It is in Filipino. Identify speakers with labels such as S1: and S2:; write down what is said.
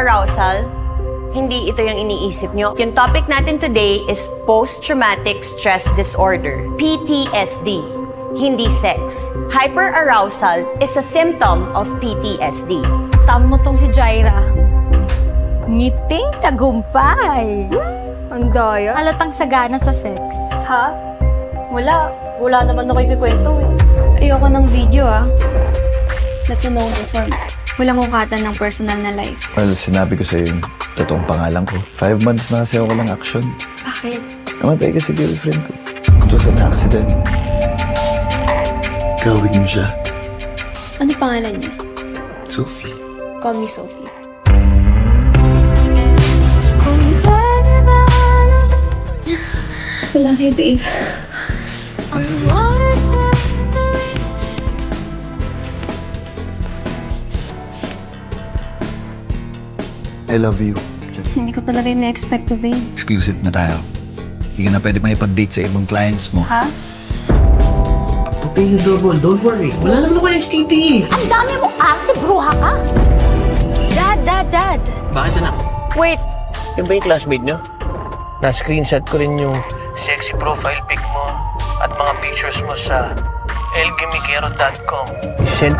S1: hyperarousal, hindi ito yung iniisip nyo. Yung topic natin today is post-traumatic stress disorder, PTSD, hindi sex. Hyperarousal is a symptom of PTSD.
S2: Tama mo tong si Jaira. Ngiting tagumpay.
S1: Ang daya.
S2: Halatang sagana sa sex.
S3: Ha? Wala. Wala naman ako ikikwento eh. Ayoko ng video That's a no-go for me. Walang ukatan ng personal na life.
S4: Well, sinabi ko sa'yo yung totoong pangalan ko. 5 months na kasi ako walang action.
S3: Bakit?
S4: Namatay kasi girlfriend ko. It was an accident. Kawig mo siya.
S3: Ano pangalan niya?
S4: Sophie.
S3: Call me Sophie.
S2: I love you, babe.
S4: I love you.
S2: Hindi ko talaga na-expect to, babe.
S4: Exclusive na tayo. Hindi ka na pwede makipag-date sa ibang clients mo.
S2: Ha?
S5: Okay, you double. Don't worry. Wala naman ako STD eh.
S2: Ang dami mong arte, bruha ka! Dad!
S5: Bakit anak?
S2: Wait,
S5: Yung ba yung classmate nyo? Na-screenshot ko rin yung sexy profile pic mo at mga pictures mo sa elgimikero.com. Send